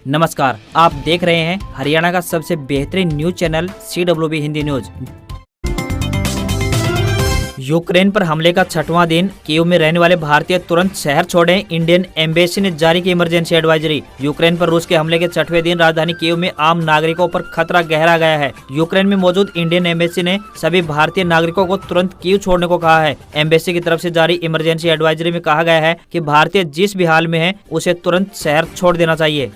नमस्कार, आप देख रहे हैं हरियाणा का सबसे बेहतरीन news channel CWB Hindi news. Ukraine पर हमले का 6वां दिन, कीव में रहने वाले भारतीय तुरंत शहर छोड़ें, इंडियन एम्बेसी ने जारी की इमरजेंसी एडवाइजरी। यूक्रेन पर रूस के हमले के 6वें दिन राजधानी कीव में आम नागरिकों पर खतरा गहरा गया है। यूक्रेन में मौजूद इंडियन एम्बेसी ने सभी भारतीय नागरिकों को तुरंत कीव छोड़ने को कहा है। एम्बेसी की तरफ से जारी इमरजेंसी एडवाइजरी में कहा गया है कि भारतीय जिस भी हाल में है उसे तुरंत शहर छोड़ देना चाहिए।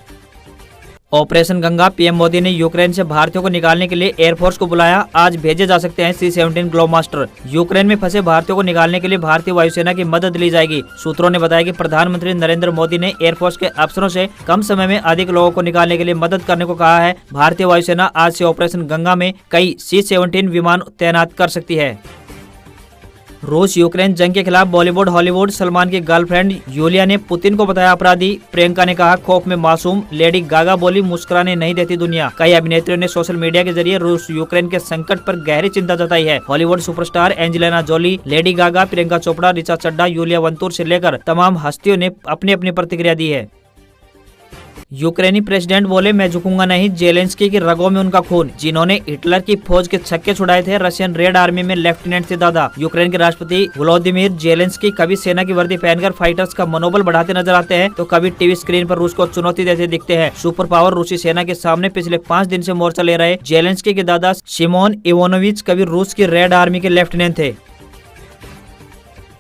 ऑपरेशन गंगा, पीएम मोदी ने यूक्रेन से भारतीयों को निकालने के लिए एयरफोर्स को बुलाया। आज भेजे जा सकते हैं C-17 ग्लोबमास्टर। यूक्रेन में फंसे भारतीयों को निकालने के लिए भारतीय वायुसेना की मदद ली जाएगी। सूत्रों ने बताया कि प्रधानमंत्री नरेंद्र मोदी ने एयरफोर्स के अफसरों से कम समय में अधिक लोगों को निकालने के लिए मदद करने को कहा है। भारतीय वायुसेना आज से ऑपरेशन गंगा में कई C-17 विमान तैनात कर सकती है। रूस यूक्रेन जंग के खिलाफ बॉलीवुड हॉलीवुड। सलमान की गर्लफ्रेंड यूलिया ने पुतिन को बताया अपराधी। प्रियंका ने कहा खौफ में मासूम। लेडी गागा बोली मुस्कुराने नहीं देती दुनिया। कई अभिनेत्रियों ने सोशल मीडिया के जरिए रूस यूक्रेन के संकट पर गहरी चिंता जताई है। Hollywood superstar Angelina Jolie, Lady Gaga, Priyanka Chopra, Richa Chadha, Iulia Vantur से लेकर तमाम हस्तियों ने अपनी अपनी प्रतिक्रिया दी है। यूक्रेनी प्रेसिडेंट बोले मैं झुकूंगा नहीं, जेलेंस्की की रगों में उनका खून। जिन्होंने हिटलर की फौज के छक्के छुड़ाए थे, रशियन रेड आर्मी में लेफ्टिनेंट थे दादा। यूक्रेन के राष्ट्रपति व्लादिमीर जेलेंस्की कभी सेना की वर्दी पहनकर फाइटर्स का मनोबल बढ़ाते नजर आते हैं तो कभी टीवी स्क्रीन पर रूस को चुनौती देते दिखते हैं। सुपर पावर रूसी सेना के सामने पिछले 5 दिन से मोर्चा ले रहे जेलेंस्की के दादा शिमोन इवानोविच कभी रूस की रेड आर्मी के लेफ्टिनेंट थे।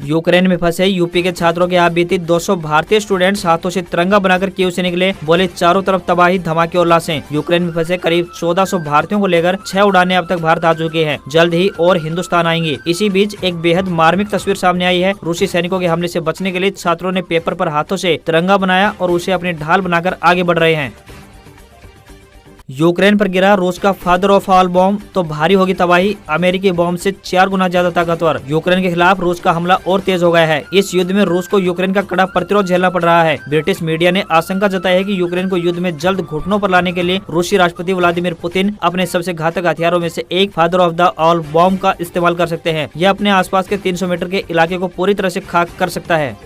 यूक्रेन में फंसे यूपी के छात्रों के यहाँ बीती 200 भारतीय स्टूडेंट्स हाथों से तिरंगा बनाकर कीव से निकले। बोले चारों तरफ तबाही, धमाके और लाशें। यूक्रेन में फंसे करीब 1400 भारतीयों को लेकर 6 उड़ानें अब तक भारत आ चुकी हैं। जल्द ही और हिंदुस्तान आएंगी। इसी बीच एक बेहद मार्मिक तस्वीर सामने आई है। रूसी सैनिकों के हमले से बचने के लिए छात्रों ने पेपर पर हाथों से तिरंगा बनाया और उसे अपनी ढाल बनाकर आगे बढ़ रहे हैं। यूक्रेन पर गिरा रूस का फादर ऑफ ऑल बॉम्ब तो भारी होगी तबाही। अमेरिकी बॉम्ब से 4 गुना ज्यादा ताकतवर। यूक्रेन के खिलाफ रूस का हमला और तेज हो गया है। इस युद्ध में रूस को यूक्रेन का कड़ा प्रतिरोध झेलना पड़ रहा है। ब्रिटिश मीडिया ने आशंका जताई है कि यूक्रेन को युद्ध में जल्द घुटनों पर लाने के लिए रूसी राष्ट्रपति व्लादिमीर पुतिन अपने सबसे घातक हथियारों में से एक father of the all bomb का इस्तेमाल कर सकते हैं। यह अपने आसपास के 300 मीटर के इलाके को पूरी तरह से खाक कर सकता है।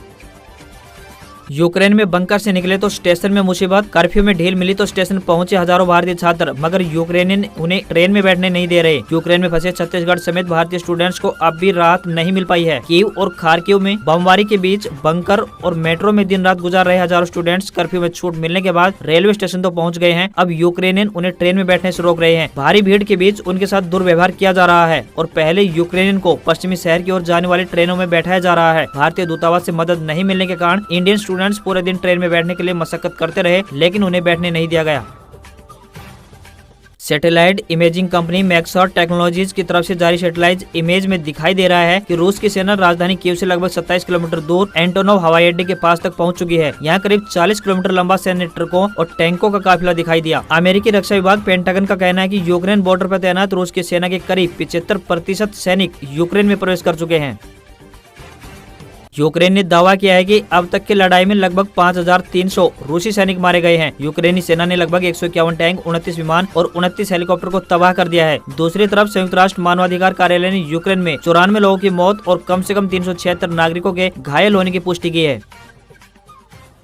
यूक्रेन में बंकर से निकले तो स्टेशन में मुसीबत। कर्फ्यू में ढील मिली तो स्टेशन पहुंचे हजारों भारतीय छात्र, मगर यूक्रेनियन उन्हें ट्रेन में बैठने नहीं दे रहे। यूक्रेन में फंसे छत्तीसगढ़ समेत भारतीय स्टूडेंट्स को अब भी राहत नहीं मिल पाई है। कीव और खार्किव में बमबारी के बीच बंकर और मेट्रो में दिन रात गुजार रहे हजारों स्टूडेंट्स कर्फ्यू में छूट मिलने के बाद रेलवे स्टेशन तो पहुँच गए हैं। अब यूक्रेनियन उन्हें ट्रेन में बैठने से रोक रहे हैं। भारी भीड़ के बीच उनके साथ दुर्व्यवहार किया जा रहा है और पहले यूक्रेनियन को पश्चिमी शहर की ओर जाने वाली ट्रेनों में बैठाया जा रहा है। भारतीय दूतावास से मदद नहीं मिलने के कारण इंडियन स्टूडेंट्स पूरे दिन ट्रेन में बैठने के लिए मशक्कत करते रहे, लेकिन उन्हें बैठने नहीं दिया गया। सैटेलाइट इमेजिंग कंपनी मैक्सॉट टेक्नोलॉजीज की तरफ से जारी सैटेलाइट इमेज में दिखाई दे रहा है कि रूस की सेना राजधानी कीव से लगभग 27 किलोमीटर दूर एंटोनोव हवाई अड्डे के पास तक पहुंच चुकी है। यहाँ करीब 40 किलोमीटर लंबा सैन्य ट्रकों और टैंकों का काफिला दिखाई दिया। अमेरिकी रक्षा विभाग पेंटागन का कहना है कि यूक्रेन बॉर्डर पर तैनात रूस की सेना के करीब 75% सैनिक यूक्रेन में प्रवेश कर चुके हैं। यूक्रेन ने दावा किया है कि अब तक की लड़ाई में लगभग 5300 रूसी सैनिक मारे गए हैं। यूक्रेनी सेना ने लगभग 151 टैंक, 29 विमान और 29 हेलीकॉप्टर को तबाह कर दिया है। दूसरी तरफ संयुक्त राष्ट्र मानवाधिकार कार्यालय ने यूक्रेन में 94 लोगों की मौत और कम से कम 376 नागरिकों के घायल होने की पुष्टि की है।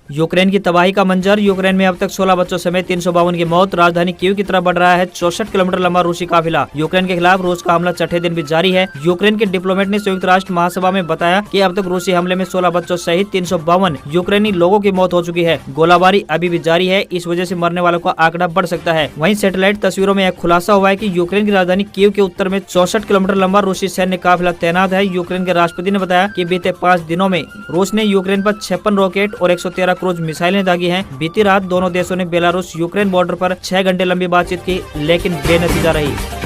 यूक्रेन की तबाही का मंजर। यूक्रेन में अब तक 16 बच्चों समेत 352 की मौत। राजधानी कीव की तरफ बढ़ रहा है 64 किलोमीटर लंबा रूसी काफिला। यूक्रेन के खिलाफ रूस का हमला 6ठे दिन भी जारी है। यूक्रेन के डिप्लोमेट ने संयुक्त राष्ट्र महासभा में बताया कि अब तक रूसी हमले में 16 बच्चों सहित 352 यूक्रेनी लोगों की मौत हो चुकी है। गोलाबारी अभी भी जारी है। इस वजह से मरने वालों का आंकड़ा बढ़ सकता है। वहीं सैटेलाइट तस्वीरों में यह खुलासा हुआ है कि यूक्रेन की राजधानी कीव के उत्तर में 64 किलोमीटर लंबा रूसी सैन्य काफिला तैनात है। यूक्रेन के राष्ट्रपति ने बताया कि बीते 5 दिनों में रूस ने यूक्रेन पर 56 रॉकेट और 113 क्रूज मिसाइलें दागी हैं। बीती रात दोनों देशों ने बेलारूस यूक्रेन बॉर्डर पर 6 घंटे लंबी बातचीत की, लेकिन बेनतीजा रही।